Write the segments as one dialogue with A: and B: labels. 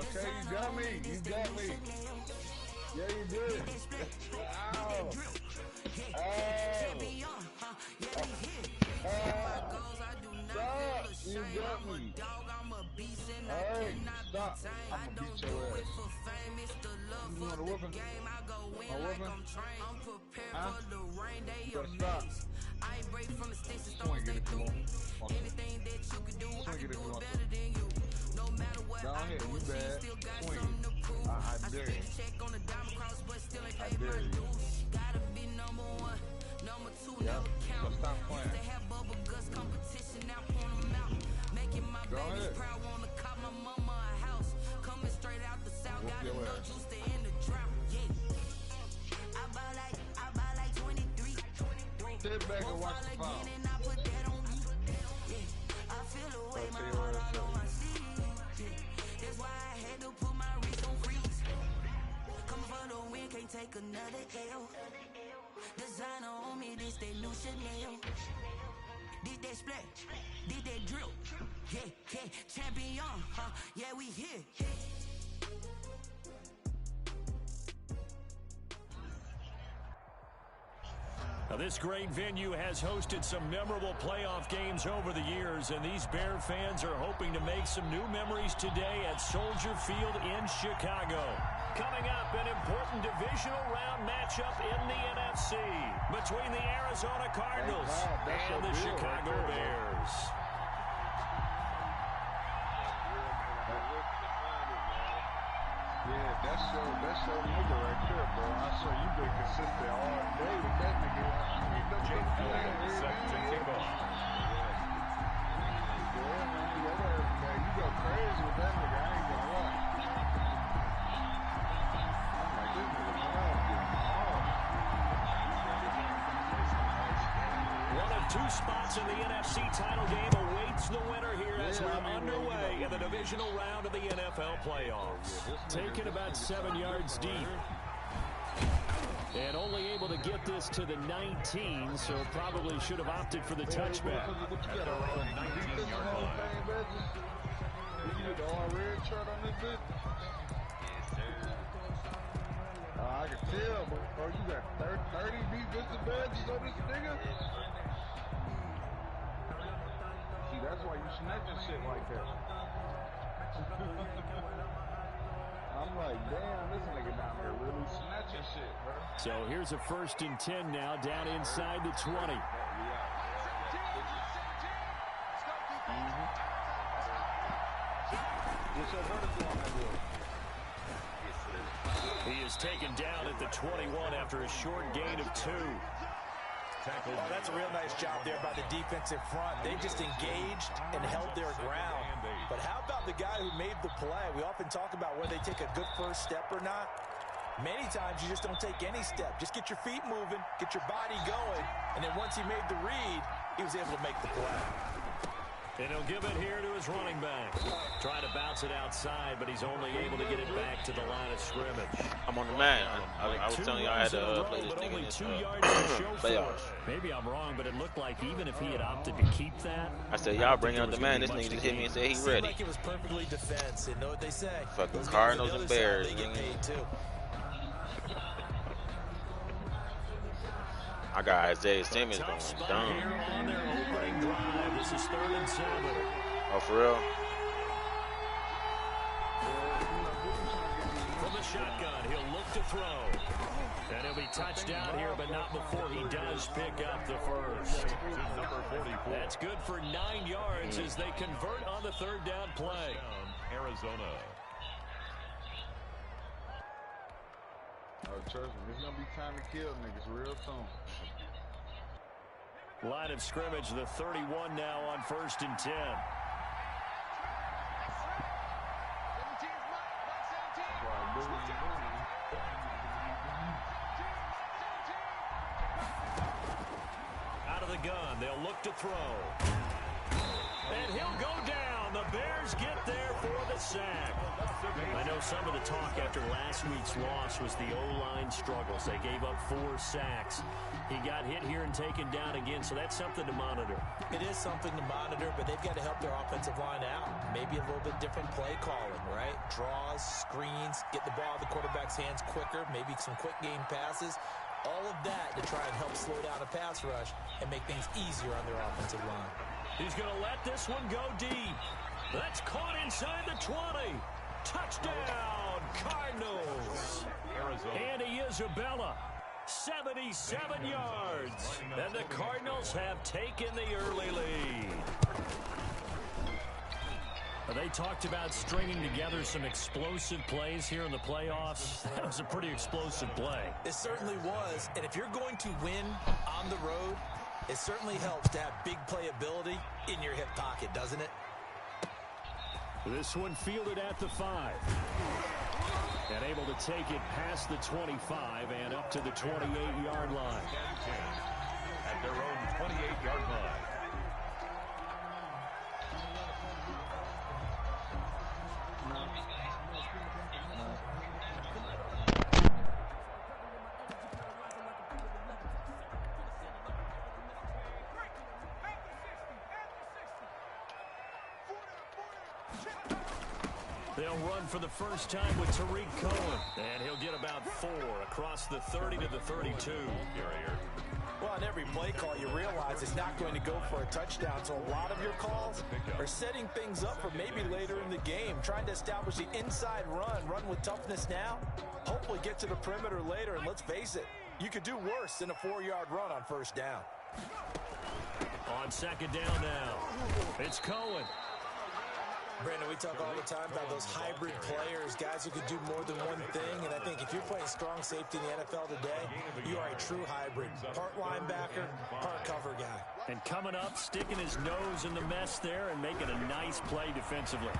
A: Okay, you got me. You got me. Yeah, you did. Ow. Stop. You got me. Hey, stop. I'm gonna beat your ass. You want a whooping? A whooping? Huh? You gotta stop. Swing it if you want. Swing it if you want. Go ahead, you bad. Swing it. I dare you. I dare you. Yep. So stop playing. Go ahead. Whoop your ass. Sit back and watch the phone.
B: Take another L. Designer on me, this that new Chanel. Did that splash, did that drill. Yeah, yeah, champion, yeah, we here.
C: Now, this great venue has hosted some memorable playoff games over the years, and these Bear fans are hoping to make some new memories today at Soldier Field in Chicago. Coming up, an important divisional round matchup in the NFC between the Arizona Cardinals and the Chicago Bears.
A: Yeah, that's your nigga right there, bro. I saw you been consistent all day with that nigga.
C: Second kickoff.
A: Yeah, man, you go crazy with that nigga. I ain't gonna lie. I'm like, this nigga
C: One of two spots in the NFC title game awaits the winner here as we're underway in the divisional round of the NFL playoffs. Taken about 7 yards deep. And only able to get this to the 19, so probably should have opted for the touchback.
A: You get the all red shirt on this bitch? I can tell, bro. You got 30 defensive badges on this nigga? See, that's why you snatching shit like that. I'm like, damn, this nigga down there really snatching shit, bro.
C: So here's a 1st and 10 now, down inside the 20.
A: What's your vertical on that deal?
C: He is taken down at the 21 after a short gain of 2.
D: Oh, that's a real nice job there by the defensive front. They just engaged and held their ground. But how about the guy who made the play? We often talk about whether they take a good first step or not. Many times you just don't take any step. Just get your feet moving, get your body going, and then once he made the read, he was able to make the play.
C: And he'll give it here to his running back. Trying to bounce it outside, but he's only able to get it back to the line of scrimmage.
E: I'm on the man. I was telling you I had to play this thing in this playoffs.
C: Maybe I'm wrong, but it looked like even if he had opted to keep that,
E: I said, y'all bring out the man. This nigga just hit me and said he ready.
D: Like it was perfectly defense. And know what they say.
E: Fucking Cardinals and Bears.
D: They get paid too.
E: I got Isaiah Simmons going dumb.
C: This is 3rd and 7.
E: Oh, for real?
C: From the shotgun, he'll look to throw. And he'll be touched down here, but not before he does pick up the first. That's good for 9 yards as they convert on the 3rd down play.
F: Arizona.
A: Oh, trust me, it's gonna be time to kill niggas real soon.
C: Line of scrimmage, the 31 now on 1st and 10. Out of the gun, they'll look to throw. And he'll go down. The Bears get there for the sack. I know some of the talk after last week's loss was the O-line struggles. They gave up 4 sacks. He got hit here and taken down again, so that's something to monitor.
D: It is something to monitor, but they've got to help their offensive line out. Maybe a little bit different play calling, right? Draws, screens, get the ball in the quarterback's hands quicker, maybe some quick game passes. All of that to try and help slow down a pass rush and make things easier on their offensive line. He's going to let this one go deep. That's caught inside the 20. Touchdown, Cardinals. Andy Isabella, 77 yards. And the Cardinals have taken the early lead. They talked about stringing together some explosive plays here in the playoffs. That was a pretty explosive play. It certainly was. And if you're going to win on the road, it certainly helps to have big playability in your hip pocket, doesn't it?
C: This one fielded at the 5. And able to take it past the 25 and up to the 28-yard line.
F: At their own 28-yard line.
C: They'll run for the first time with Tariq Cohen. And he'll get about 4 across the 30 to the 32.
D: Well, on every play call, you realize it's not going to go for a touchdown. So a lot of your calls are setting things up for maybe later in the game, trying to establish the inside run with toughness now, hopefully get to the perimeter later. And let's face it, you could do worse than a 4-yard run on first down.
C: On second down now, it's Cohen.
D: Brandon, we talk all the time about those hybrid players, guys who could do more than one thing. And I think if you're playing strong safety in the NFL today, you are a true hybrid. Part linebacker, part cover guy.
C: And coming up, sticking his nose in the mess there and making a nice play defensively.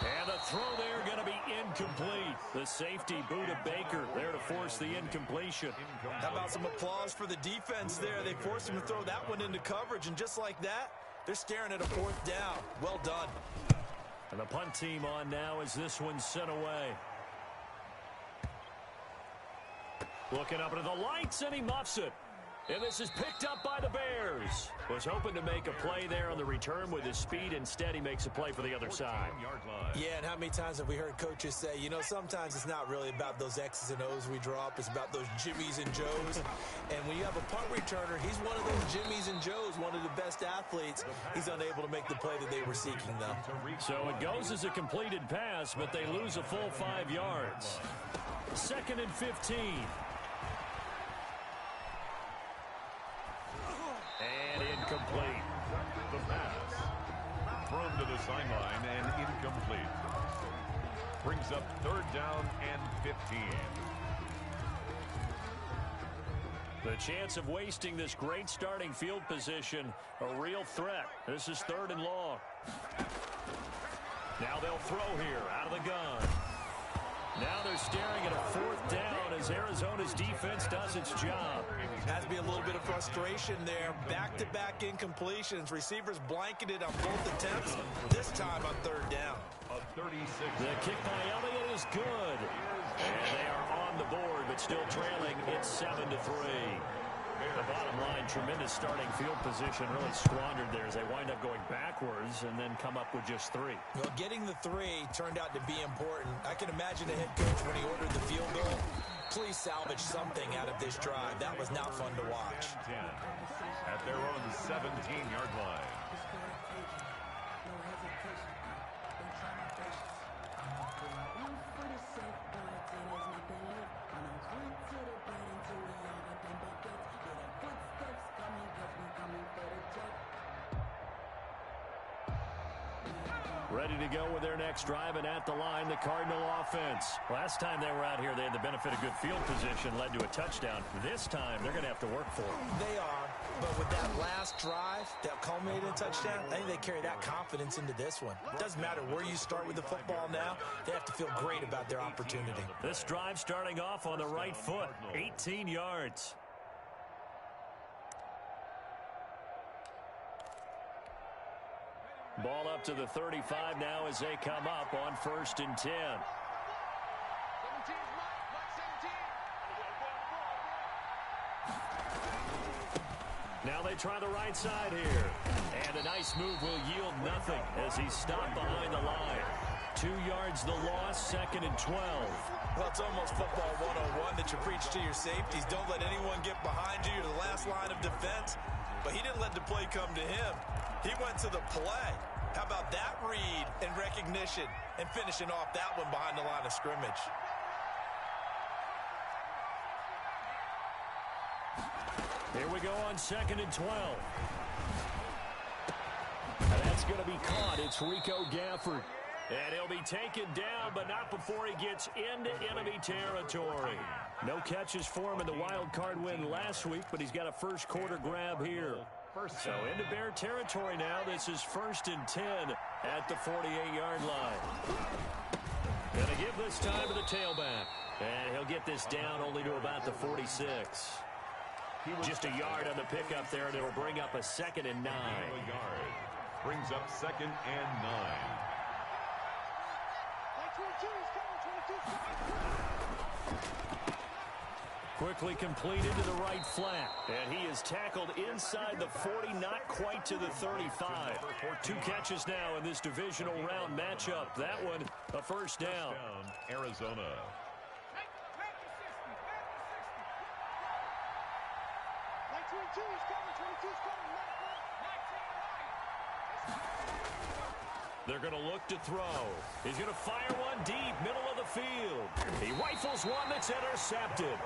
C: And the throw there going to be incomplete. The safety, Buda Baker, there to force the incompletion.
D: How about some applause for the defense there? They forced him to throw that one into coverage, and just like that, they're staring at a 4th down. Well done.
C: And the punt team on now as this one's sent away. Looking up into the lights, and he muffs it. And this is picked up by the Bears. Was hoping to make a play there on the return with his speed. Instead, he makes a play for the other side.
D: Yeah, and how many times have we heard coaches say, you know, sometimes it's not really about those X's and O's we draw up. It's about those Jimmies and Joes. And when you have a punt returner, he's one of those Jimmies and Joes, one of the best athletes. He's unable to make the play that they were seeking, though.
C: So it goes as a completed pass, but they lose a full 5 yards. 2nd and 15. And incomplete.
F: The pass. Thrown to the sideline and incomplete. Brings up 3rd down and 15.
C: The chance of wasting this great starting field position, a real threat. This is 3rd and long. Now they'll throw here out of the gun. Now they're staring at a 4th down as Arizona's defense does its job.
D: Has to be a little bit of frustration there. Back-to-back incompletions. Receivers blanketed on both attempts, this time on 3rd down.
F: A 36.
C: The kick by Elliott is good. And they are on the board, but still trailing. It's 7-3. The bottom line, tremendous starting field position, really squandered there as they wind up going backwards and then come up with just 3.
D: Well, getting the 3 turned out to be important. I can imagine the head coach when he ordered the field goal. Please salvage something out of this drive. That was not fun to watch.
F: 10 at their own 17-yard line.
C: Ready to go with their next drive, and at the line, the Cardinal offense. Last time they were out here, they had the benefit of good field position, led to a touchdown. This time, they're going to have to work for it.
D: They are, but with that last drive that culminated in a touchdown, I think they carry that confidence into this one. Doesn't matter where you start with the football now, they have to feel great about their opportunity.
C: This drive starting off on the right foot, 18 yards. Ball up to the 35 now as they come up on 1st and 10. Now they try the right side here. And a nice move will yield nothing as he's stopped behind the line. 2 yards the loss, 2nd and 12.
D: Well, it's almost football 101 that you preach to your safeties. Don't let anyone get behind you. You're the last line of defense. But he didn't let the play come to him. He went to the play. How about that read and recognition and finishing off that one behind the line of scrimmage?
C: Here we go on 2nd and 12. And that's going to be caught. It's Rico Gafford. And he'll be taken down, but not before he gets into enemy territory. No catches for him in the wild card win last week, but he's got a first quarter grab here. So into Bear territory now. This is 1st and 10 at the 48-yard line. Going to give this time to the tailback. And he'll get this down only to about the 46. Just a yard on the pickup there, and it'll bring up a 2nd and 9.
F: Brings up 2nd and 9.
C: Quickly completed to the right flat. And he is tackled inside the 40, not quite to the 35. 2 catches now in this divisional round matchup. That one, a first down.
F: Arizona.
C: They're going to look to throw. He's going to fire one deep, middle of the field. He rifles one that's intercepted.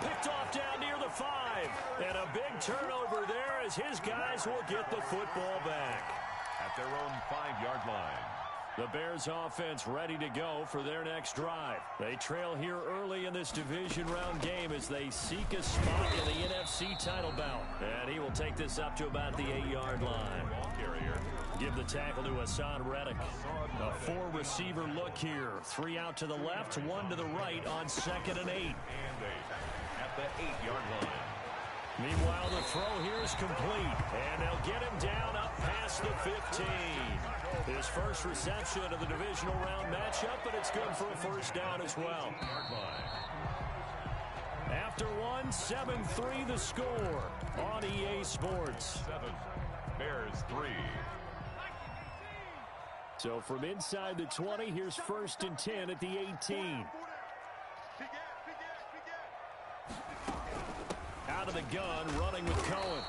C: Picked off down near the 5. And a big turnover there as his guys will get the football back.
F: At their own 5-yard line.
C: The Bears offense ready to go for their next drive. They trail here early in this division round game as they seek a spot in the NFC title bout. And he will take this up to about the 8-yard line. Give the tackle to Hassan Reddick. A 4-receiver look here. 3 out to the left, 1 to the right on 2nd and 8.
F: At the 8-yard line.
C: Meanwhile, the throw here is complete. And they'll get him down up past the 15. His first reception of the divisional round matchup, but it's good for a first down as well. After one, 7-3 the score on EA Sports.
F: 7, Bears 3.
C: So from inside the 20, here's 1st and 10 at the 18. Out of the gun, running with Cohen.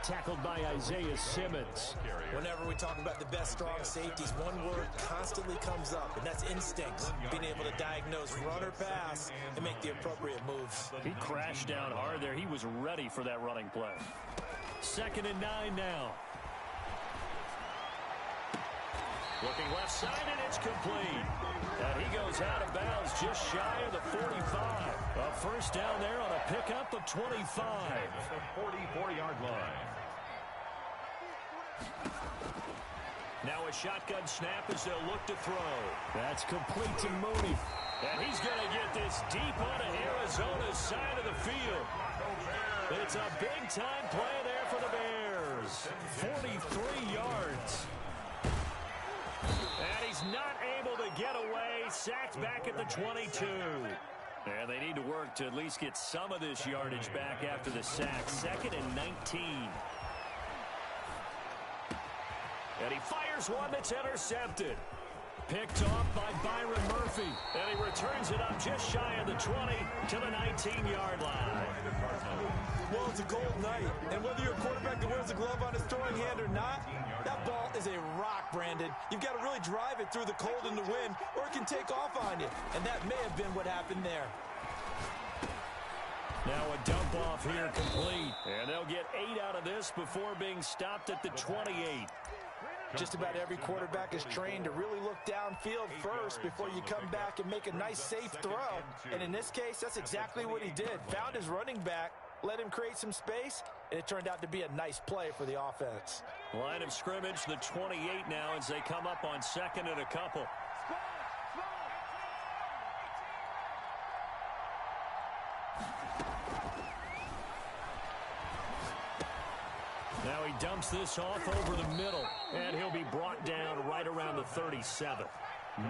C: Tackled by Isaiah Simmons.
D: Whenever we talk about the best strong safeties, one word constantly comes up, and that's instincts. Being able to diagnose run or pass and make the appropriate moves.
C: He crashed down hard there. He was ready for that running play. 2nd and 9 now. Looking left side, and it's complete. And he goes out of bounds just shy of the 45. A first down there on a pickup of 25.
F: The 44-yard line.
C: Now a shotgun snap as they'll look to throw. That's complete to Mooney. And he's going to get this deep onto Arizona's side of the field. It's a big-time play there for the Bears. 43 yards. And he's not able to get away. Sacked back at the 22. And they need to work to at least get some of this yardage back after the sack. 2nd and 19. And he fires one that's intercepted. Picked off by Byron Murphy. And he returns it up just shy of the 20 to the 19-yard line.
D: Well, it's a cold night, and whether you're a quarterback that wears a glove on his throwing hand or not, that ball is a rock, Brandon. You've got to really drive it through the cold and the wind, or it can take off on you. And that may have been what happened there.
C: Now a dump off here complete. And they'll get 8 out of this before being stopped at the 28.
D: Just about every quarterback is trained to really look downfield first before you come back and make a nice, safe throw. And in this case, that's exactly what he did. Found his running back, let him create some space, and it turned out to be a nice play for the offense.
C: Line of scrimmage, the 28 now as they come up on 2nd and a couple. Now he dumps this off over the middle, and he'll be brought down right around the 37.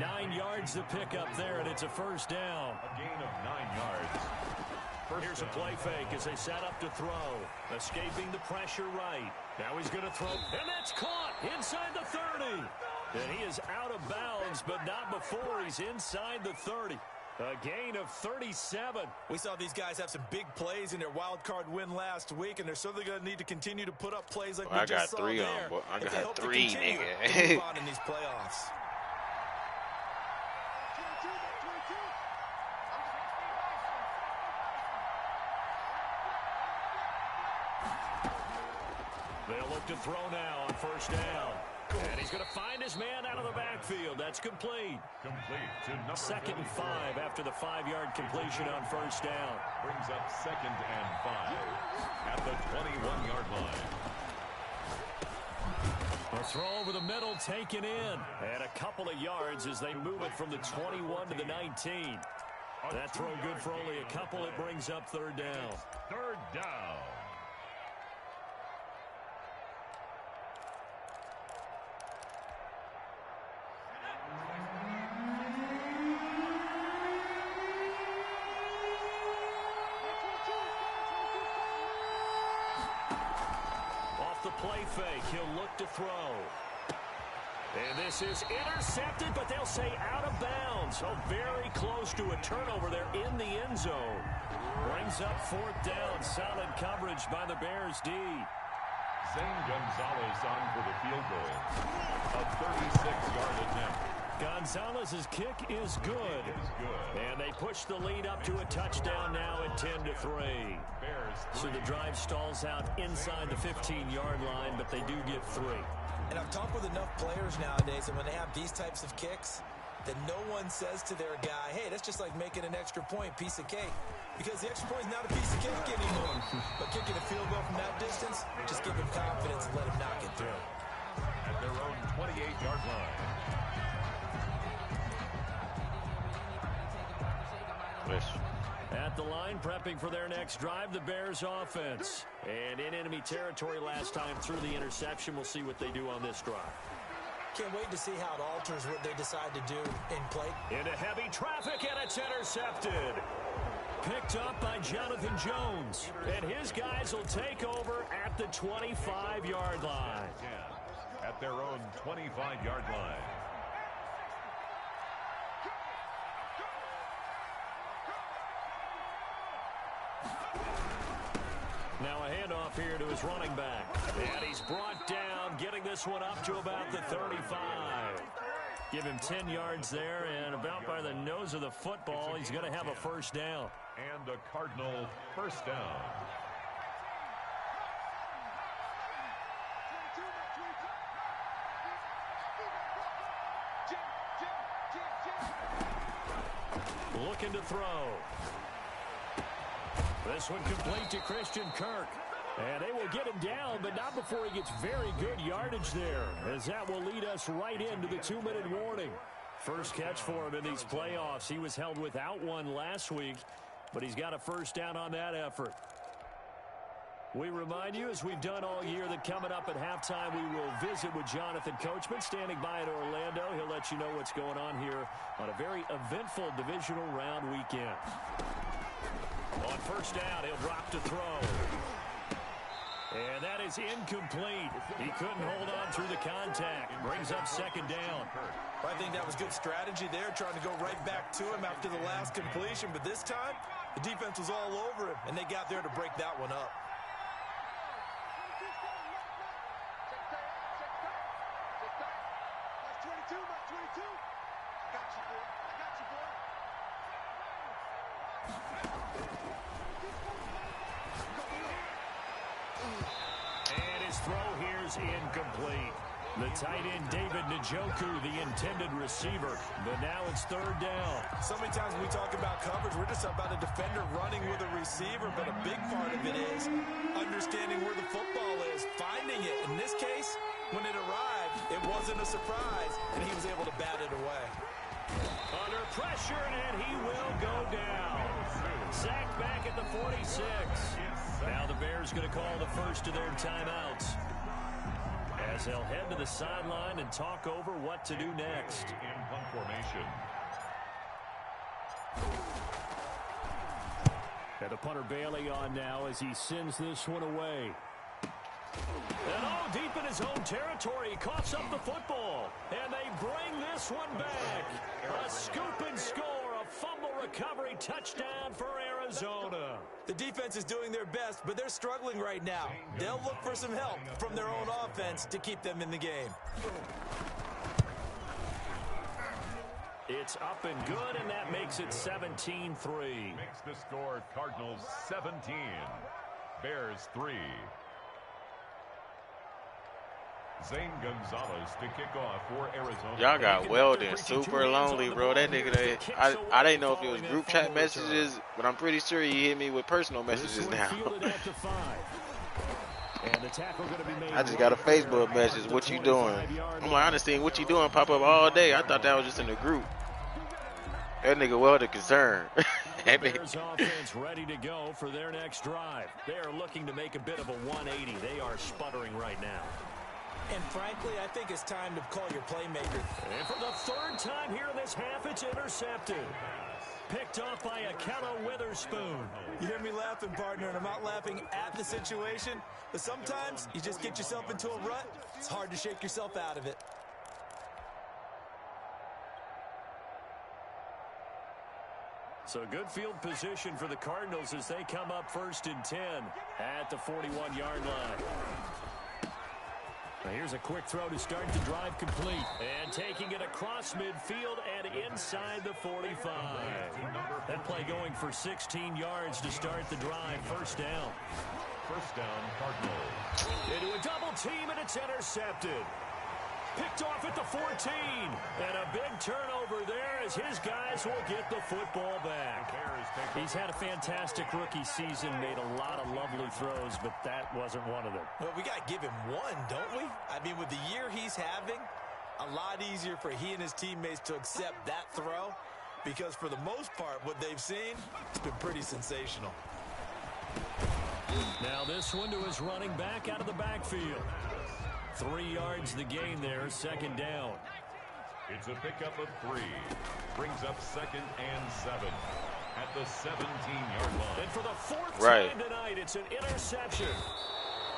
C: 9 yards to pick up there, and it's a first down.
F: A gain of 9 yards.
C: Here's a play fake as they set up to throw. Escaping the pressure right. Now he's going to throw, and that's caught inside the 30. And he is out of bounds, but not before he's inside the 30. A gain of 37.
D: We saw these guys have some big plays in their wild card win last week, and they're certainly going to need to continue to put up plays like we just saw there.
E: I got 3,
D: nigga. Move on in these playoffs.
C: They'll look to throw now on first down. And he's going to find his man out of the backfield. That's complete.
F: Complete to number
C: 2nd and 5 after the 5-yard completion on first down.
F: Brings up 2nd and 5 at the 21-yard line.
C: A throw over the middle taken in. And a couple of yards as they move it from the 21 to the 19. That throw good for only a couple. It brings up 3rd down.
F: 3rd down.
C: Play fake. He'll look to throw. And this is intercepted, but they'll say out of bounds. So very close to a turnover there in the end zone. Brings up 4th down. Solid coverage by the Bears D.
F: Zane Gonzalez on for the field goal. A 36-yard attempt.
C: Gonzalez's kick is good. And they push the lead up to a touchdown now at 10-3. So the drive stalls out inside the 15-yard line, but they do get 3.
D: And I've talked with enough players nowadays, and when they have these types of kicks, that no one says to their guy, hey, that's just like making an extra point, piece of cake. Because the extra point is not a piece of cake anymore. But kicking a field goal from that distance, just give him confidence and let him knock it through.
F: At their own 28-yard line.
C: At the line, prepping for their next drive, the Bears offense. And in enemy territory last time through the interception. We'll see what they do on this drive.
D: Can't wait to see how it alters what they decide to do in play.
C: Into heavy traffic, and it's intercepted. Picked up by Jonathan Jones. And his guys will take over at the 25-yard line.
F: At their own 25-yard line.
C: Now a handoff here to his running back. And he's brought down, getting this one up to about the 35. Give him 10 yards there, and about by the nose of the football, he's going to have a first down.
F: And a Cardinal first down.
C: Looking to throw. This one complete to Christian Kirk. And they will get him down, but not before he gets very good yardage there, as that will lead us right into the 2-minute warning. First catch for him in these playoffs. He was held without one last week, but he's got a first down on that effort. We remind you, as we've done all year, that coming up at halftime, we will visit with Jonathan Coachman, standing by in Orlando. He'll let you know what's going on here on a very eventful divisional round weekend. On first down, he'll drop to throw. And that is incomplete. He couldn't hold on through the contact. Brings up second down.
D: I think that was good strategy there, trying to go right back to him after the last completion. But this time, the defense was all over him, and they got there to break that one up.
C: Incomplete. The tight end, David Njoku, the intended receiver. But now it's third down.
D: So many times when we talk about coverage, we're just about a defender running with a receiver. But a big part of it is understanding where the football is, finding it. In this case, when it arrived, it wasn't a surprise, and he was able to bat it away.
C: Under pressure, and he will go down. Sacked back at the 46. Now the Bears going to call the first of their timeouts, as they'll head to the sideline and talk over what to do next.
F: In punt formation.
C: And the punter Bailey on now as he sends this one away. And deep in his own territory, he coughs up the football. And they bring this one back. A scoop and score, a fumble recovery touchdown for Arizona.
D: The defense is doing their best, but they're struggling right now. They'll look for some help from their own offense to keep them in the game.
C: It's up and good, and that makes it 17-3.
F: Makes the score Cardinals 17, Bears 3. Zane Gonzalez to kick off for Arizona.
E: Y'all got Weldon super lonely, bro. That nigga, I didn't know if it was group chat messages, but I'm pretty sure he hit me with personal messages now. I just got a Facebook message. What you doing? I'm like, I done seen what you doing pop up all day. I thought that was just in the group. That nigga Weldon concerned.
C: The Bears offense ready to go for their next drive. They are looking to make a bit of a 180. They are sputtering right now.
D: And frankly, I think it's time to call your playmaker.
C: And for the third time here in this half, it's intercepted. Picked off by Akello Witherspoon.
D: You hear me laughing, partner, and I'm not laughing at the situation, but sometimes you just get yourself into a rut. It's hard to shake yourself out of it.
C: So good field position for the Cardinals as they come up 1st and 10 at the 41-yard line. Now here's a quick throw to start the drive complete. And taking it across midfield and inside the 45. That play going for 16 yards to start the drive. First down.
F: First down, Cardinals.
C: Into a double team, and it's intercepted. Picked off at the 14. And a big turnover there as his guys will get the football back. He's had a fantastic rookie season, made a lot of lovely throws, but that wasn't one of them.
D: Well, we got to give him one, don't we? I mean, with the year he's having, a lot easier for he and his teammates to accept that throw, because for the most part, what they've seen, it's been pretty sensational.
C: Now this one to his running back out of the backfield. 3 yards the gain there, second down.
F: It's a pickup of 3. Brings up 2nd and 7 at the 17-yard line.
C: And for the 4th time tonight, it's an interception.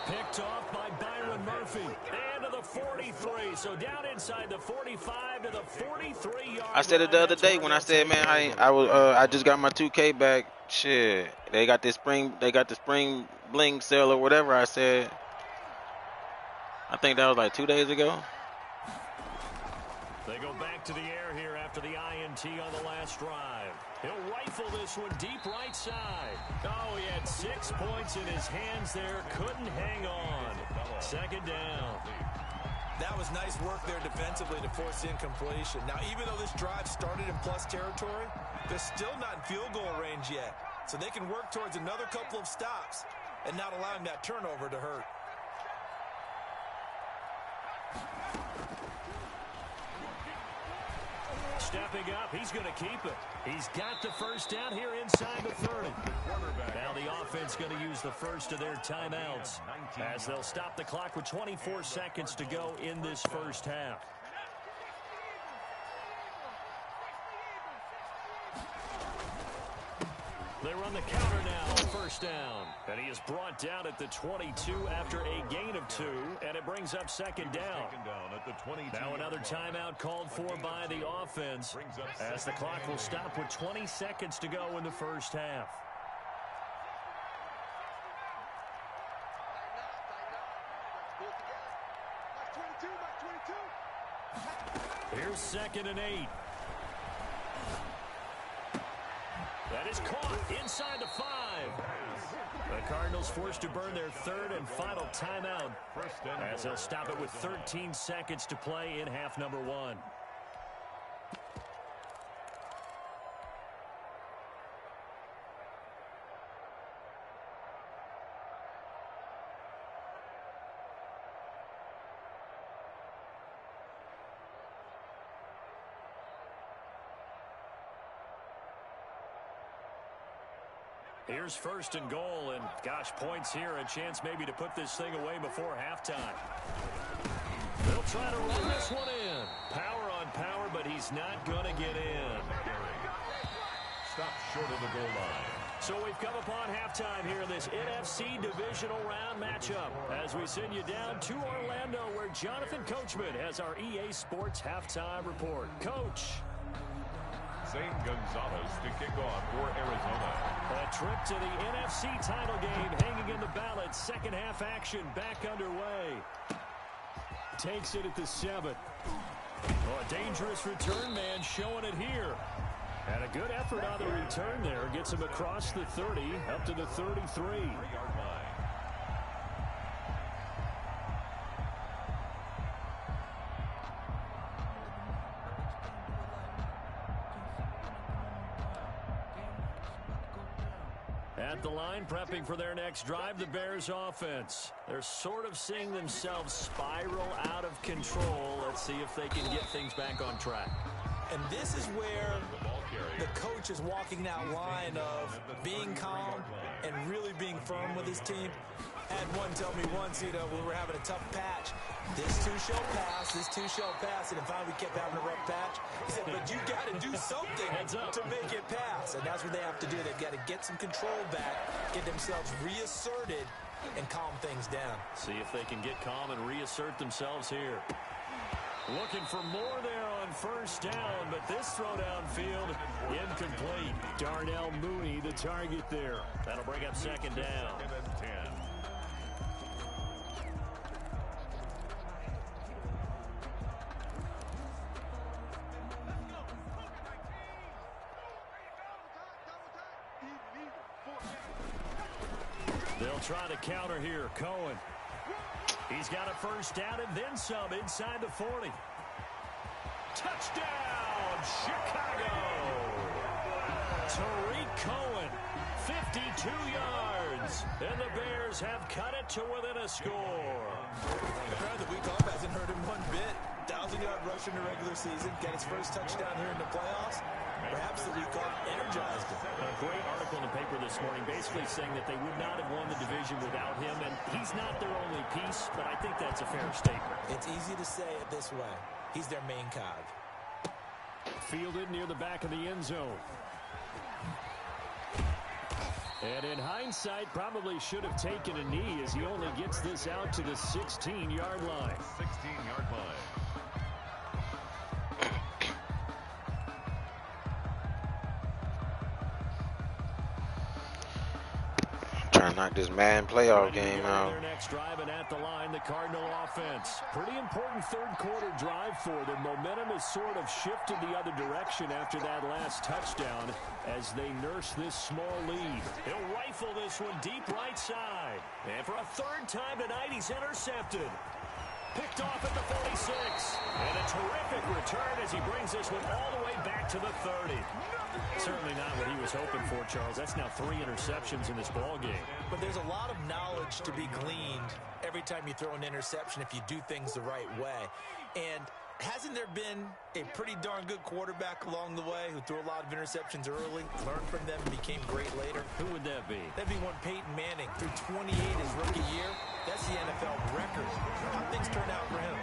C: Picked off by Byron Murphy. And to the 43. So down inside the 45 to the 43-yard line.
E: I said it the other day when I said, man, I just got my 2K back. Shit, they got this spring bling sale or whatever. I said. I think that was like 2 days ago.
C: They go back to the air here after the INT on the last drive. He'll rifle this one deep right side. Oh, he had 6 points in his hands there. Couldn't hang on. Second down.
D: That was nice work there defensively to force the incompletion. Now, even though this drive started in plus territory, they're still not in field goal range yet. So they can work towards another couple of stops and not allowing that turnover to hurt.
C: Stepping up, he's going to keep it. He's got the first down here inside the 30. Now the offense going to use the first of their timeouts as they'll stop the clock with 24 seconds to go in this first half. They run the counter now, first down. And he is brought down at the 22 after a gain of 2, and it brings up second down.
F: At the 22.
C: Now another timeout called for by the offense as the clock will stop with 20 seconds to go in the first half. Here's 2nd and 8. That is caught inside the 5. The Cardinals forced to burn their 3rd and final timeout as they'll stop it with 13 seconds to play in half number 1. Here's 1st and goal, and gosh, points here, a chance maybe to put this thing away before halftime. They'll try to run this one in. Power on power, but he's not going to get in.
F: Stop short of the goal line.
C: So we've come upon halftime here in this NFC Divisional Round matchup as we send you down to Orlando where Jonathan Coachman has our EA Sports Halftime Report. Coach.
F: Zane Gonzalez to kick off for Arizona.
C: A trip to the NFC title game hanging in the balance. Second half action back underway. Takes it at the 7. Oh, a dangerous return man showing it here. And a good effort on the return there. Gets him across the 30, up to the 33. At the line, prepping for their next drive, the Bears offense. They're sort of seeing themselves spiral out of control. Let's see if they can get things back on track.
D: And this is where the coach is walking that line of being calm and really being firm with his team. I had one tell me once, we were having a tough patch. This too shall pass, this too shall pass. And finally we kept having a rough patch. He said, but you got to do something to make it pass. And that's what they have to do. They've got to get some control back, get themselves reasserted, and calm things down.
C: See if they can get calm and reassert themselves here. Looking for more there on 1st down, but this throw downfield incomplete. Darnell Mooney, the target there. That'll bring up 2nd down.
F: 10.
C: They'll try to counter here. Cohen. He's got a 1st down and then some inside the 40. Touchdown, Chicago. Tariq Cohen, 52 yards. And the Bears have cut it to within a score.
D: The week off hasn't hurt him one bit. 1,000-yard rush in the regular season. Got his first touchdown here in the playoffs. Perhaps the week off energized him.
C: A great article in the paper this morning basically saying that they would not have won the division without him, and he's not their only piece, but I think that's a fair statement.
D: It's easy to say it this way. He's their main cog.
C: Fielded near the back of the end zone. And in hindsight, probably should have taken a knee as he only gets this out to the 16-yard line.
F: 16-yard line.
E: Trying to knock this man playoff game out.
C: Their next drive, and at the line, the Cardinal offense. Pretty important 3rd quarter drive for them. Momentum has sort of shifted the other direction after that last touchdown as they nurse this small lead. He'll rifle this one deep right side. And for a 3rd time tonight, he's intercepted. Picked off at the 46. And a terrific return as he brings this one all the way back to the 30. Certainly not what he was hoping for, Charles. That's now 3 interceptions in this ball game.
D: But there's a lot of knowledge to be gleaned every time you throw an interception if you do things the right way. And hasn't there been a pretty darn good quarterback along the way who threw a lot of interceptions early, learned from them, and became great later?
C: Who would that be?
D: That'd be one Peyton Manning. Threw 28 his rookie year. That's the NFL record. How things turn out for him?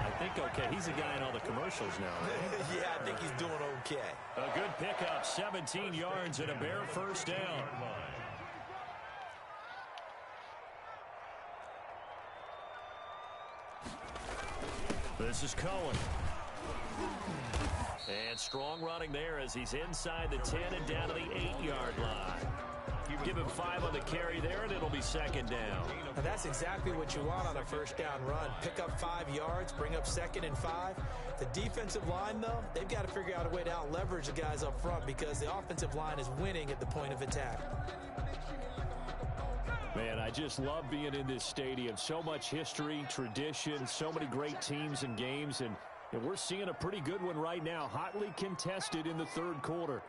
C: I think okay. He's a guy in all the commercials now, right?
D: Yeah, I think he's doing okay.
C: A good pickup, 17 yards and a Bear 1st down. This is Cohen. And strong running there as he's inside the 10 and down to the 8-yard line. Give him 5 on the carry there, and it'll be 2nd down.
D: And that's exactly what you want on a 1st down run. Pick up 5 yards, bring up 2nd and 5. The defensive line, though, they've got to figure out a way to out-leverage the guys up front because the offensive line is winning at the point of attack.
C: Man, I just love being in this stadium. So much history, tradition, so many great teams and games, and we're seeing a pretty good one right now, hotly contested in the 3rd quarter.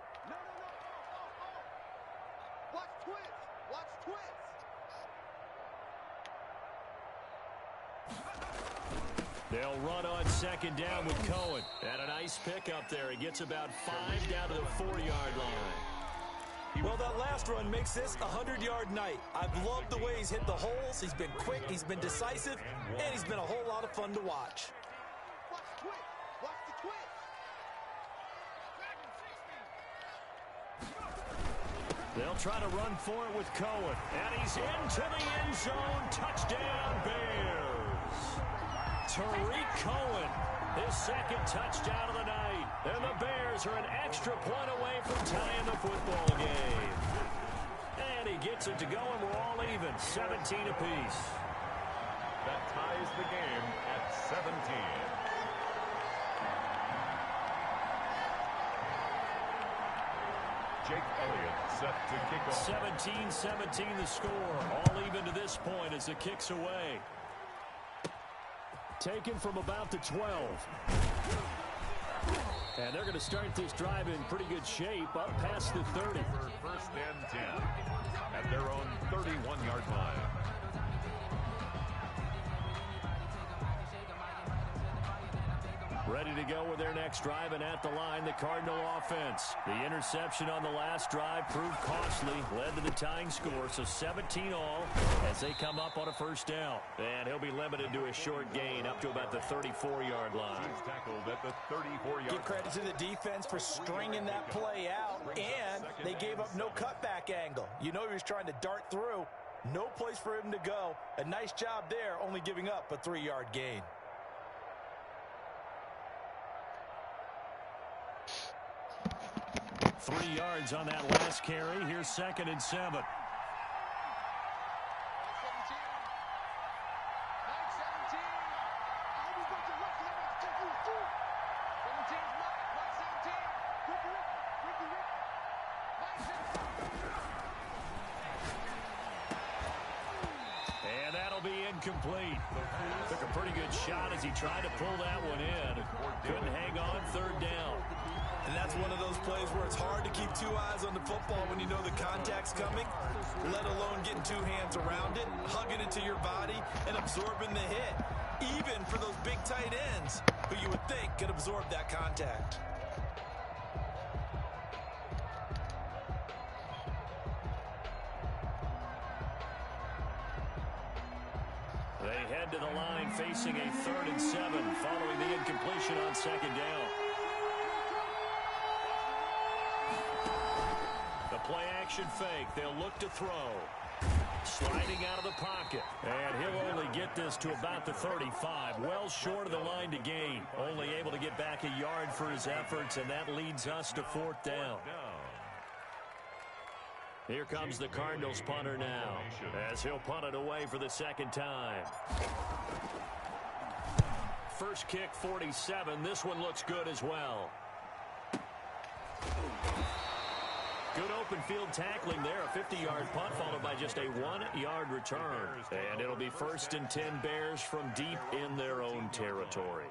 C: They'll run on 2nd down with Cohen. And a nice pickup there. He gets about 5 down to the 4-yard line.
D: Well, that last run makes this a 100-yard night. I've loved the way he's hit the holes. He's been quick, he's been decisive, and he's been a whole lot of fun to watch.
C: They'll try to run for it with Cohen. And he's into the end zone. Touchdown, Bears. Tariq Cohen, his second touchdown of the night. And the Bears are an extra point away from tying the football game. And he gets it to go, and we're all even, 17 apiece.
F: That ties the game at 17. Jake Elliott set to kick off.
C: 17-17 the score. All even to this point as the kick's away. Taken from about the 12. And they're going to start this drive in pretty good shape up past the 30.
F: For first and 10 at their own 31-yard line.
C: Ready to go with their next drive, and at the line, the Cardinal offense. The interception on the last drive proved costly, led to the tying score, so 17 all as they come up on a first down. And he'll be limited to a short gain up to about the 34-yard line.
F: He's tackled at the 34-yard line.
D: Give credit to the defense for stringing that play out, and they gave up no cutback angle. You know he was trying to dart through. No place for him to go. A nice job there, only giving up a 3-yard gain.
C: Three yards on that last carry. Here's 2nd and 7. And that'll be incomplete. Took a pretty good shot as he tried to pull that one in. Couldn't hang on, 3rd down.
D: And that's one of those plays where it's hard to keep two eyes on the football when you know the contact's coming, let alone getting two hands around it, hugging it to your body, and absorbing the hit, even for those big tight ends who you would think could absorb that contact.
C: They head to the line facing a 3rd and 7 following the incompletion on 2nd down. Play action fake. They'll look to throw. Sliding out of the pocket. And he'll only get this to about the 35. Well short of the line to gain. Only able to get back a yard for his efforts, and that leads us to 4th down. Here comes the Cardinals punter now, as he'll punt it away for the 2nd time. First kick, 47. This one looks good as well. Good open field tackling there. A 50-yard punt followed by just a 1-yard return. And it'll be 1st and 10 Bears from deep in their own territory.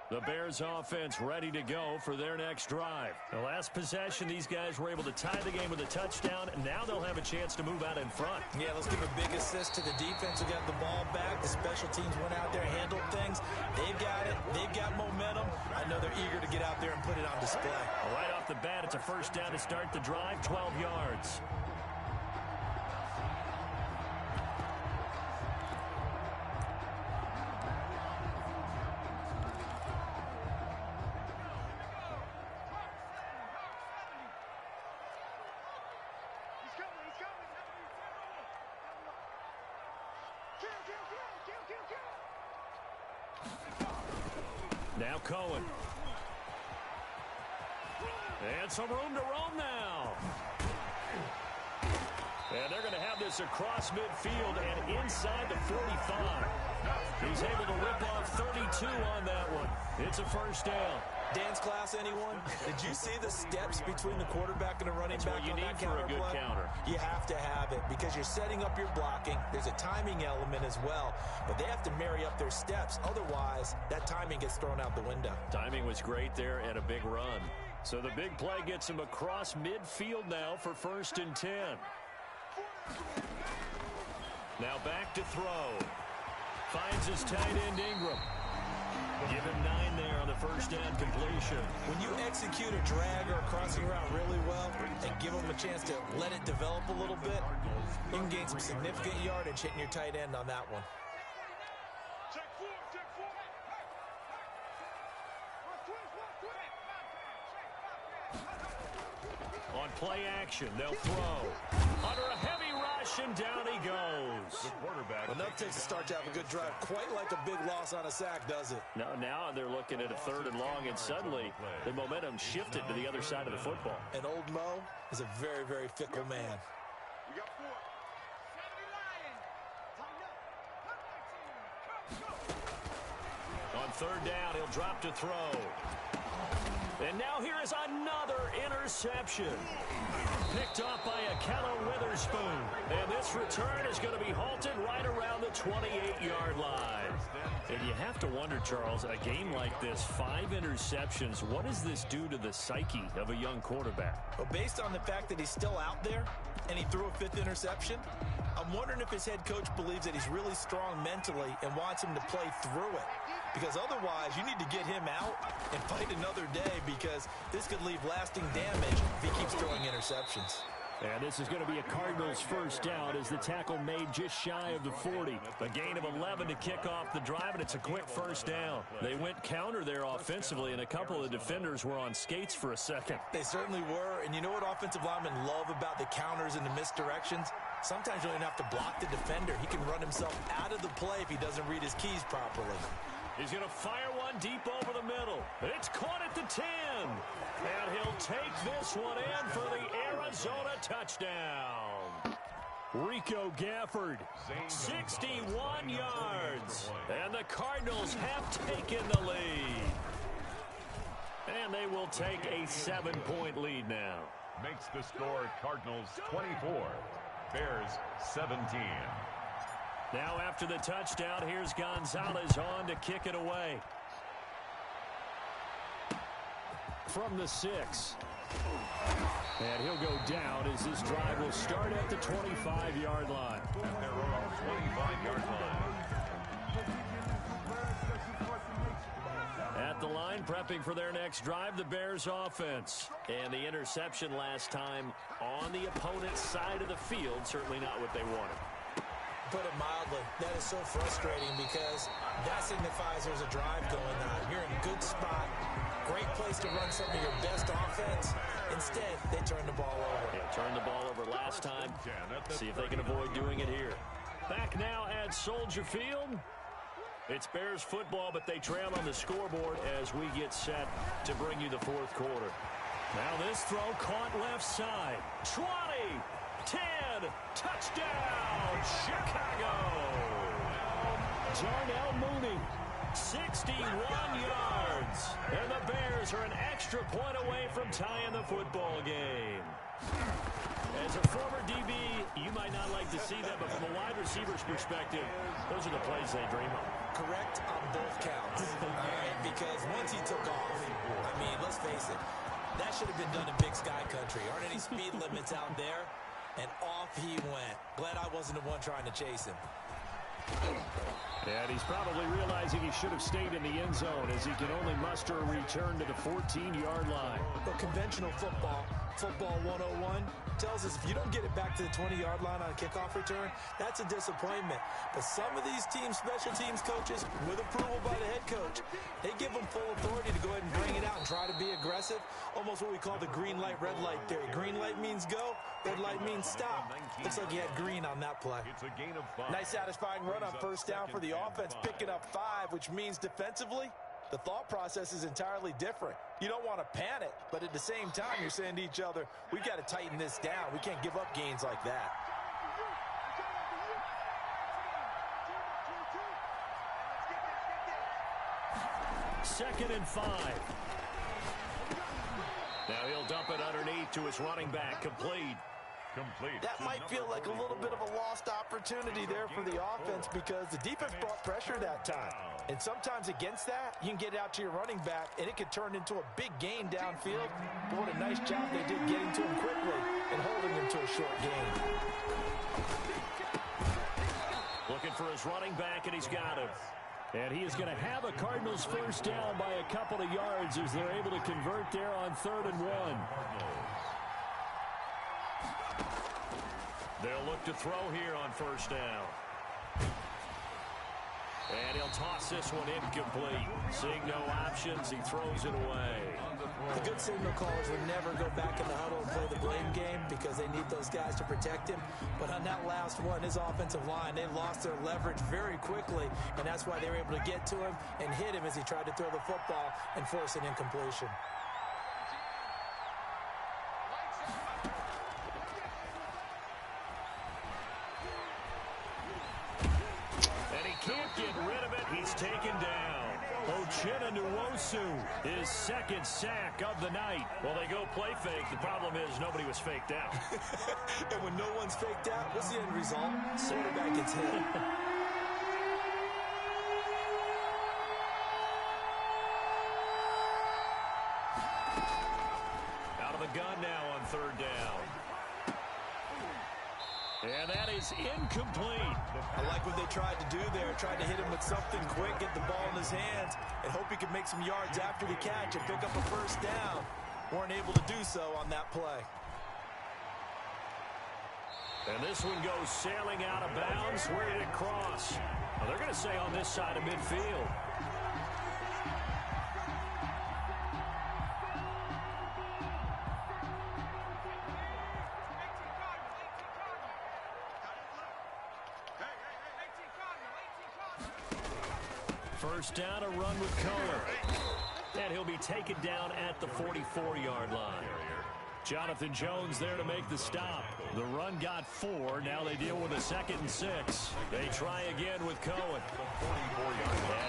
C: The Bears offense ready to go for their next drive. The last possession, these guys were able to tie the game with a touchdown, and now they'll have a chance to move out in front.
D: Yeah, let's give a big assist to the defense who got the ball back. The special teams went out there, handled things. They've got it. They've got momentum. I know they're eager to get out there and put it on display.
C: Right off the bat, it's a first down to start the drive, 12 yards. Now Cohen. And some room to roam now. And they're going to have this across midfield and inside the 45. He's able to rip off 32 on that one. It's a first down.
D: Dance class, anyone? Did you see the steps between the quarterback and the running back on that counter play?
C: That's what you need for a good counter.
D: You have to have it because you're setting up your blocking. There's a timing element as well, but they have to marry up their steps. Otherwise, that timing gets thrown out the window.
C: Timing was great there and a big run. So the big play gets him across midfield now for 1st and 10. Now back to throw. Finds his tight end Ingram. Give him 9 there on the first down completion.
D: When you execute a drag or a crossing route really well and give him a chance to let it develop a little bit, you can gain some significant yardage hitting your tight end on that one.
C: On play action, they'll throw. Under a heavy rush, and down he goes.
F: The quarterback.
D: Enough takes to start to have a good drive. Quite like a big loss on a sack, does it?
C: Now they're looking at a 3rd and long, and suddenly the momentum shifted to the other side of the football.
D: And old Mo is a very, very fickle man.
C: On 3rd down, he'll drop to throw. And now here is another interception. Picked off by Akello Witherspoon. And this return is going to be halted right around the 28-yard line. And you have to wonder, Charles, a game like this, 5 interceptions, what does this do to the psyche of a young quarterback?
D: Well, based on the fact that he's still out there and he threw a 5th interception, I'm wondering if his head coach believes that he's really strong mentally and wants him to play through it. Because otherwise, you need to get him out and fight another day, because this could leave lasting damage if he keeps throwing interceptions.
C: And this is going to be a Cardinals first down as the tackle made just shy of the 40. A gain of 11 to kick off the drive, and it's a quick first down. They went counter there offensively, and a couple of defenders were on skates for a second.
D: They certainly were, and you know what offensive linemen love about the counters and the misdirections? Sometimes you don't even have to block the defender. He can run himself out of the play if he doesn't read his keys properly.
C: He's going to fire one deep over the middle. It's caught at the 10. And he'll take this one in for the Arizona touchdown. Rico Gafford, 61 yards. And the Cardinals have taken the lead. And they will take a 7-point lead now.
F: Makes the score Cardinals 24, Bears 17.
C: Now after the touchdown, here's Gonzalez on to kick it away. From the 6. And he'll go down as this drive will start at the 25-yard line.
F: At their own 25-yard line.
C: At the line, prepping for their next drive, the Bears offense. And the interception last time on the opponent's side of the field, certainly not what they wanted.
D: Put it mildly, that is so frustrating, because that signifies there's a drive going on. You're in a good spot, great place to run some of your best offense. Instead, they turn the ball over.
C: Yeah, turned the ball over last time. See if they can avoid doing it here. Back now at Soldier Field. It's Bears football, but they trail on the scoreboard as we get set to bring you the 4th quarter. Now this throw caught left side. 20, 10, touchdown, Chicago. Darnell Mooney, 61 yards. And the Bears are an extra point away from tying the football game. As a former DB, you might not like to see that, but from a wide receiver's perspective, those are the plays they dream of.
D: Correct on both counts. All right, because once he took off, I mean, let's face it, that should have been done in Big Sky Country. Aren't any speed limits out there? And off he went. Glad I wasn't the one trying to chase him.
C: And he's probably realizing he should have stayed in the end zone, as he can only muster a return to the 14-yard line.
D: But conventional football 101, tells us if you don't get it back to the 20-yard line on a kickoff return, that's a disappointment. But some of these teams, special teams coaches, with approval by the head coach, they give them full authority to go ahead and bring it out and try to be aggressive. Almost what we call the green light, red light theory. Green light means go, red light means stop. Looks like he had green on that play.
F: It's a gain of 5.
D: Nice satisfying run on first down for the offense, picking up 5, which means defensively, the thought process is entirely different. You don't want to panic, but at the same time, you're saying to each other, we've got to tighten this down. We can't give up gains like that.
C: Second and 5. Now he'll dump it underneath to his running back, complete.
F: complete.
D: That might feel like a little bit of a lost opportunity there for the offense because the defense brought pressure that time. And sometimes against that, you can get out to your running back, and it could turn into a big gain downfield. But what a nice job they did getting to him quickly and holding him to a short gain.
C: Looking for his running back, and he's got him. And he is going to have a Cardinals first down by a couple of yards as they're able to convert there on 3rd and 1. They'll look to throw here on first down. And he'll toss this one incomplete. Seeing no options, he throws it away.
D: The good signal callers would never go back in the huddle and play the blame game because they need those guys to protect him. But on that last one, his offensive line, they lost their leverage very quickly, and that's why they were able to get to him and hit him as he tried to throw the football and force an incompletion.
C: Can't get rid of it. He's taken down. Uchenna-Nwosu, his second sack of the night. Well, they go play fake. The problem is nobody was faked out.
D: And when no one's faked out, what's the end result? Quarterback gets hit.
C: Out of the gun now on 3rd down. And that is incomplete.
D: I like what they tried to do there. Tried to hit him with something quick, get the ball in his hands, and hope he could make some yards after the catch and pick up a first down. Weren't able to do so on that play.
C: And this one goes sailing out of bounds. Where did it cross? Well, they're going to say on this side of midfield. First down, a run with Cohen. And he'll be taken down at the 44-yard line. Jonathan Jones there to make the stop. The run got 4. Now they deal with a 2nd and 6. They try again with Cohen.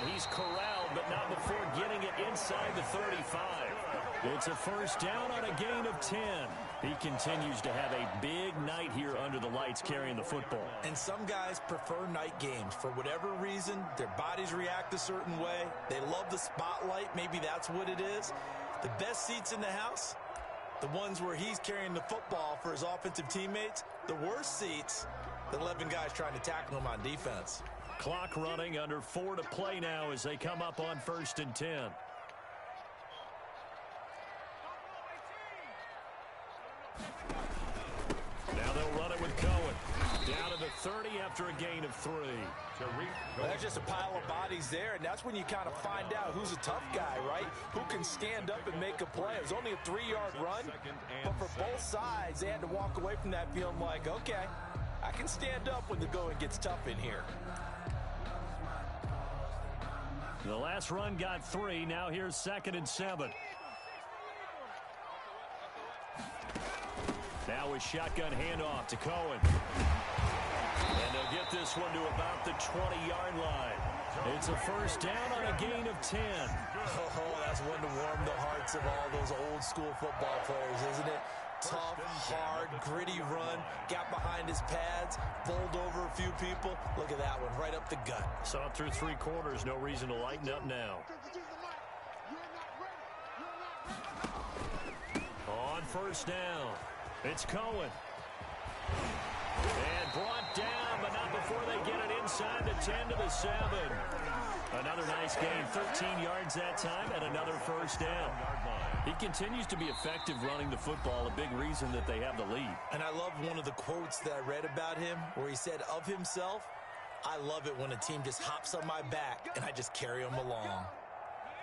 C: And he's corralled, but not before getting it inside the 35. It's a first down on a gain of 10. He continues to have a big night here under the lights carrying the football.
D: And some guys prefer night games. For whatever reason, their bodies react a certain way. They love the spotlight. Maybe that's what it is. The best seats in the house, the ones where he's carrying the football for his offensive teammates. The worst seats, the 11 guys trying to tackle him on defense.
C: Clock running, under 4 to play now as they come up on 1st and 10. Now they'll run it with Cohen. Down to the 30 after a gain of 3.
D: Well, there's just a pile of bodies there, and that's when you kind of find out who's a tough guy, right? Who can stand up and make a play. It was only a 3-yard run, but for both sides, they had to walk away from that feeling like, okay, I can stand up when the going gets tough in here.
C: The last run got 3. Now here's 2nd and 7. Now a shotgun handoff to Cohen. And they'll get this one to about the 20-yard line. It's a first down on a gain of 10.
D: Oh, that's one to warm the hearts of all those old school football players, isn't it? Tough, hard, gritty run, got behind his pads, bowled over a few people. Look at that one, right up the gut.
C: Saw it through 3 quarters, no reason to lighten up now. On first down, it's Cohen. And brought down, but not before they get it inside the 10 to the 7. Another nice gain, 13 yards that time, and another first down. He continues to be effective running the football, a big reason that they have the lead.
D: And I love one of the quotes that I read about him where he said of himself, I love it when a team just hops on my back and I just carry them along.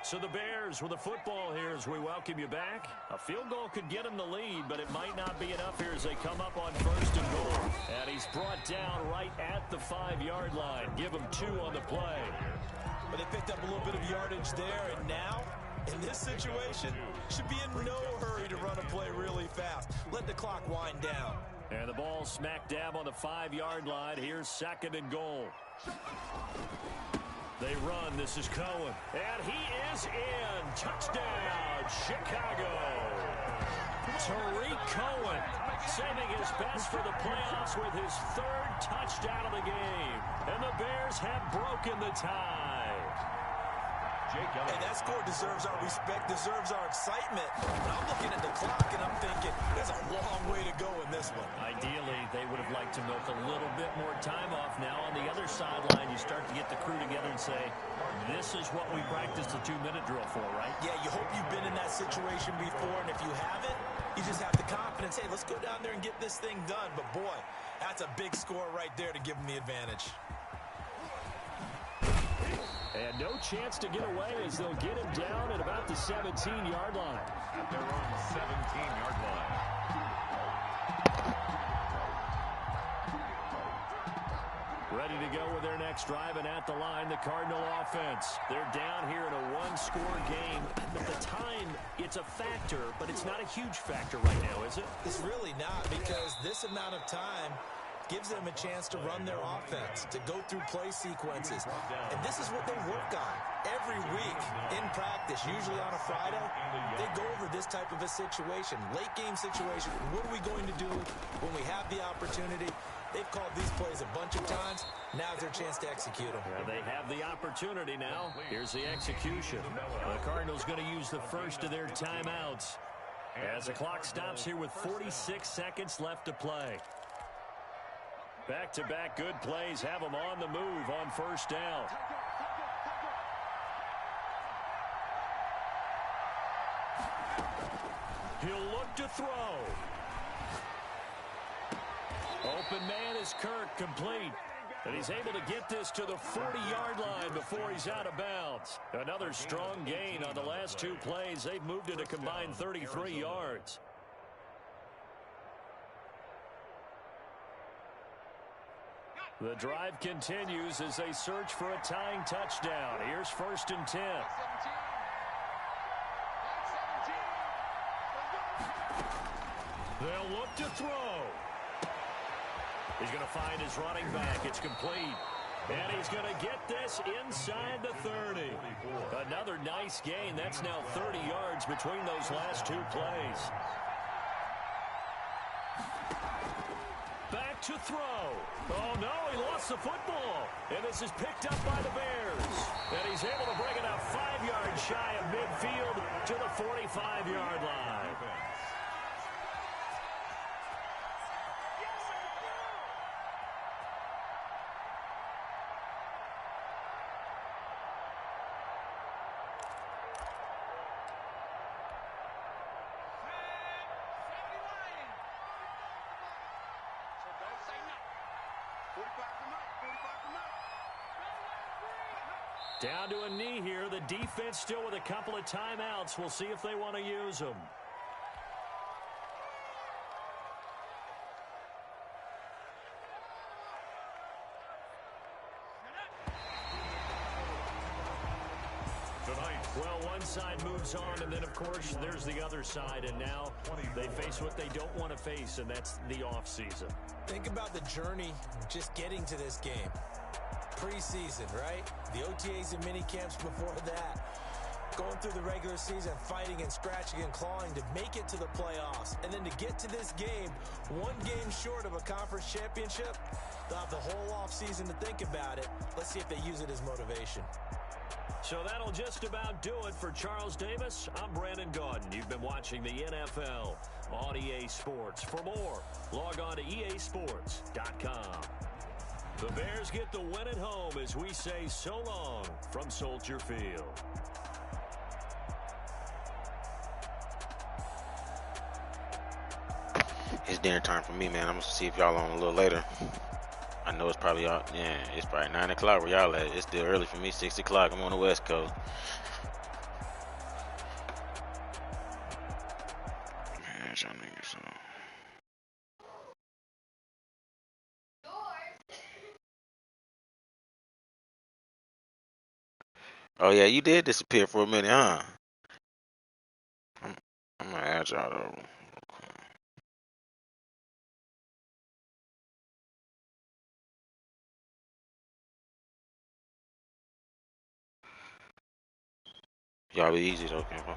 C: So the Bears with the football here as we welcome you back. A field goal could get them the lead, but it might not be enough here as they come up on first and goal. And he's brought down right at the 5-yard line. Give him 2 on the play.
D: But they picked up a little bit of yardage there, and now, in this situation, should be in no hurry to run a play really fast. Let the clock wind down.
C: And the ball smack dab on the 5-yard line. Here's 2nd and goal. They run. This is Cohen. And he is in. Touchdown, Chicago. Tariq Cohen saving his best for the playoffs with his 3rd touchdown of the game. And the Bears have broken the tie.
D: Hey, that score deserves our respect, deserves our excitement. But I'm looking at the clock and I'm thinking there's a long way to go in this one.
C: Ideally, they would have liked to milk a little bit more time off. Now on the other sideline, you start to get the crew together and say, this is what we practiced the 2-minute drill for, right?
D: Yeah, you hope you've been in that situation before, and if you haven't, you just have the confidence, hey, let's go down there and get this thing done. But boy, that's a big score right there to give them the advantage.
C: And no chance to get away as they'll get him down at about the 17-yard line.
F: At their own 17-yard line.
C: Ready to go with their next drive, and at the line, the Cardinal offense. They're down here in a one-score game. At the time, it's a factor, but it's not a huge factor right now, is it?
D: It's really not, because this amount of time gives them a chance to run their offense, to go through play sequences. And this is what they work on every week in practice, usually on a Friday. They go over this type of a situation, late game situation. What are we going to do when we have the opportunity? They've called these plays a bunch of times. Now's their chance to execute them.
C: Yeah, they have the opportunity now. Here's the execution. The Cardinals going to use the first of their timeouts as the clock stops here with 46 seconds left to play. Back-to-back good plays have them on the move on first down. He'll look to throw. Open man is Kirk, complete. And he's able to get this to the 40-yard line before he's out of bounds. Another strong gain on the last 2 plays. They've moved it a combined 33 yards. The drive continues as they search for a tying touchdown. Here's 1st and 10. They'll look to throw. He's going to find his running back. It's complete. And he's going to get this inside the 30. Another nice gain. That's now 30 yards between those last 2 plays. Back to throw. Oh, no, he lost the football. And this is picked up by the Bears. And he's able to bring it up 5 yards shy of midfield to the 45-yard line. Down to a knee here. The defense still with a couple of timeouts. We'll see if they want to use them. Well, one side moves on, and then, of course, there's the other side, and now they face what they don't want to face, and that's the offseason.
D: Think about the journey just getting to this game. Preseason, right? The OTAs and mini camps before that. Going through the regular season, fighting and scratching and clawing to make it to the playoffs. And then to get to this game, 1 game short of a conference championship, they'll have the whole offseason to think about it. Let's see if they use it as motivation.
C: So that'll just about do it for Charles Davis. I'm Brandon Gaudin. You've been watching the NFL on EA Sports. For more, log on to easports.com. The Bears get the win at home as we say so long from Soldier Field.
E: It's dinner time for me, man. I'm gonna see if y'all on a little later. I know it's probably out. Yeah, it's probably 9 o'clock where y'all at. It's still early for me. 6 o'clock. I'm on the West Coast. Man, y'all niggas, so. Oh yeah, you did disappear for a minute, huh? I'm gonna add y'all though. Y'all be easy though, Campo.